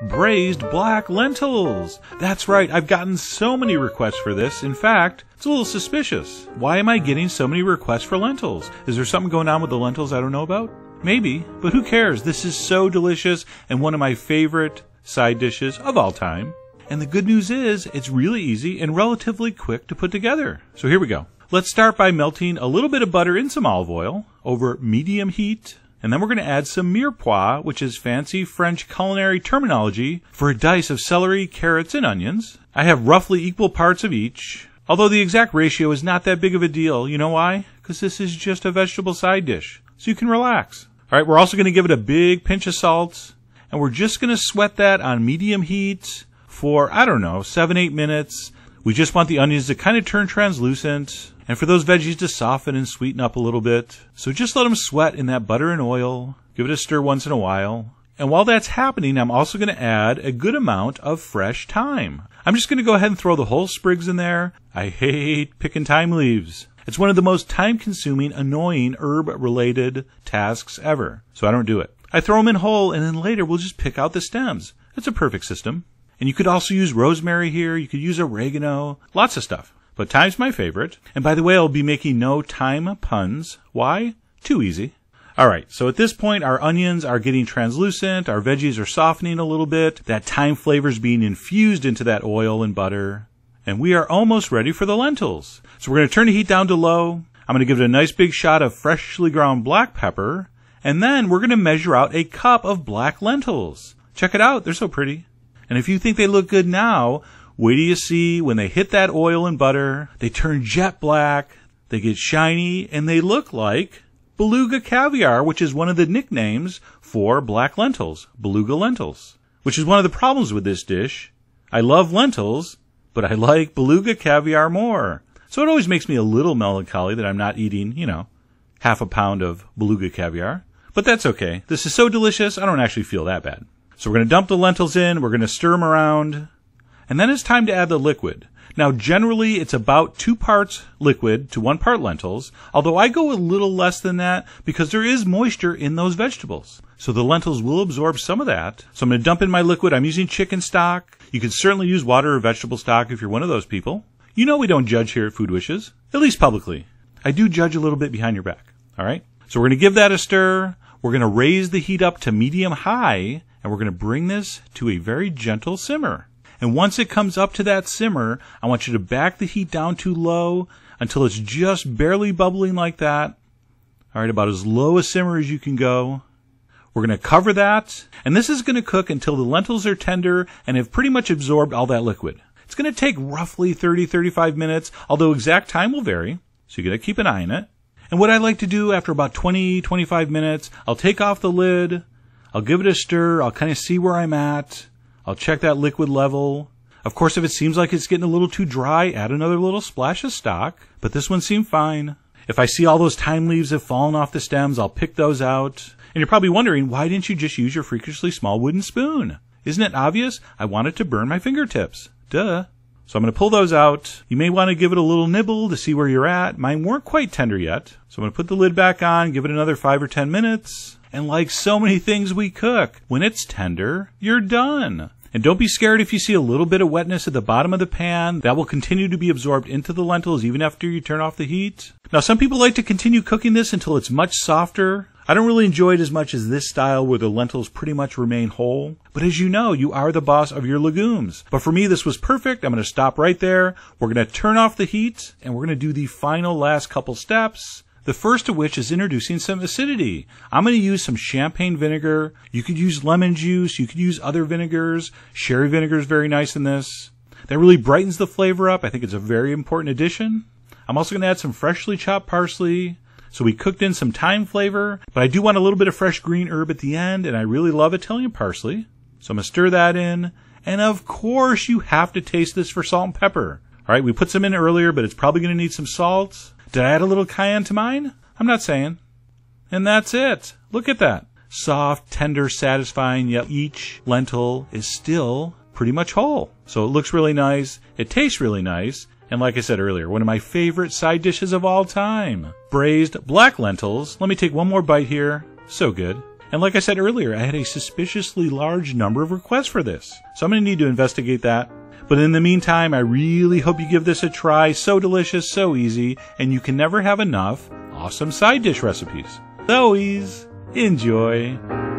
braised black lentils. That's right, I've gotten so many requests for this. In fact, it's a little suspicious. Why am I getting so many requests for lentils? Is there something going on with the lentils I don't know about? Maybe, but who cares? This is so delicious and one of my favorite side dishes of all time. And the good news is, it's really easy and relatively quick to put together. So here we go. Let's start by melting a little bit of butter in some olive oil over medium heat. And then we're going to add some mirepoix, which is fancy French culinary terminology for a dice of celery, carrots, and onions. I have roughly equal parts of each, although the exact ratio is not that big of a deal. You know why? Because this is just a vegetable side dish, so you can relax. All right, we're also going to give it a big pinch of salt, and we're just going to sweat that on medium heat for, 7-8 minutes. We just want the onions to kind of turn translucent, and for those veggies to soften and sweeten up a little bit. So just let them sweat in that butter and oil. Give it a stir once in a while. And while that's happening, I'm also going to add a good amount of fresh thyme. I'm just going to go ahead and throw the whole sprigs in there. I hate picking thyme leaves. It's one of the most time-consuming, annoying herb-related tasks ever. So I don't do it. I throw them in whole, and then later we'll just pick out the stems. It's a perfect system. And you could also use rosemary here. You could use oregano. Lots of stuff. But thyme's my favorite. And by the way, I'll be making no thyme puns. Why? Too easy. Alright, so at this point, our onions are getting translucent. Our veggies are softening a little bit. That thyme flavor's being infused into that oil and butter. And we are almost ready for the lentils. So we're going to turn the heat down to low. I'm going to give it a nice big shot of freshly ground black pepper. And then we're going to measure out a cup of black lentils. Check it out. They're so pretty. And if you think they look good now, wait till you see when they hit that oil and butter, they turn jet black, they get shiny, and they look like beluga caviar, which is one of the nicknames for black lentils, beluga lentils, which is one of the problems with this dish. I love lentils, but I like beluga caviar more. So it always makes me a little melancholy that I'm not eating, half a pound of beluga caviar. But that's okay. This is so delicious, I don't actually feel that bad. So we're going to dump the lentils in, we're going to stir them around, and then it's time to add the liquid. Now, generally, it's about 2 parts liquid to 1 part lentils, although I go a little less than that because there is moisture in those vegetables. So the lentils will absorb some of that. So I'm going to dump in my liquid. I'm using chicken stock. You can certainly use water or vegetable stock if you're one of those people. You know we don't judge here at Food Wishes, at least publicly. I do judge a little bit behind your back, all right? So we're going to give that a stir. We're going to raise the heat up to medium-high, and we're going to bring this to a very gentle simmer. And once it comes up to that simmer, I want you to back the heat down to low until it's just barely bubbling like that. All right, about as low a simmer as you can go. We're going to cover that, and this is going to cook until the lentils are tender and have pretty much absorbed all that liquid. It's going to take roughly 30-35 minutes, although exact time will vary, so you got to keep an eye on it. And what I like to do after about 20-25 minutes, I'll take off the lid, I'll give it a stir, I'll kind of see where I'm at, I'll check that liquid level. Of course, if it seems like it's getting a little too dry, add another little splash of stock, but this one seemed fine. If I see all those thyme leaves have fallen off the stems, I'll pick those out. And you're probably wondering, why didn't you just use your freakishly small wooden spoon? Isn't it obvious? I wanted to burn my fingertips. Duh. So I'm going to pull those out. You may want to give it a little nibble to see where you're at. Mine weren't quite tender yet. So I'm going to put the lid back on, give it another 5 or 10 minutes. And like so many things we cook, when it's tender, you're done. And don't be scared if you see a little bit of wetness at the bottom of the pan. That will continue to be absorbed into the lentils even after you turn off the heat. Now, some people like to continue cooking this until it's much softer. I don't really enjoy it as much as this style where the lentils pretty much remain whole. But as you know, you are the boss of your legumes. But for me, this was perfect. I'm going to stop right there. We're going to turn off the heat, and we're going to do the final last couple steps. The first of which is introducing some acidity. I'm going to use some champagne vinegar. You could use lemon juice. You could use other vinegars. Sherry vinegar is very nice in this. That really brightens the flavor up. I think it's a very important addition. I'm also going to add some freshly chopped parsley. So we cooked in some thyme flavor, but I do want a little bit of fresh green herb at the end, and I really love Italian parsley. So I'm going to stir that in. And of course, you have to taste this for salt and pepper. All right, we put some in earlier, but it's probably going to need some salt. Did I add a little cayenne to mine? I'm not saying. And that's it. Look at that. Soft, tender, satisfying, yet each lentil is still pretty much whole. So it looks really nice. It tastes really nice. And like I said earlier, one of my favorite side dishes of all time. Braised black lentils. Let me take one more bite here. So good. And like I said earlier, I had a suspiciously large number of requests for this. So I'm going to need to investigate that. But in the meantime, I really hope you give this a try. So delicious, so easy, and you can never have enough awesome side dish recipes. As always, enjoy.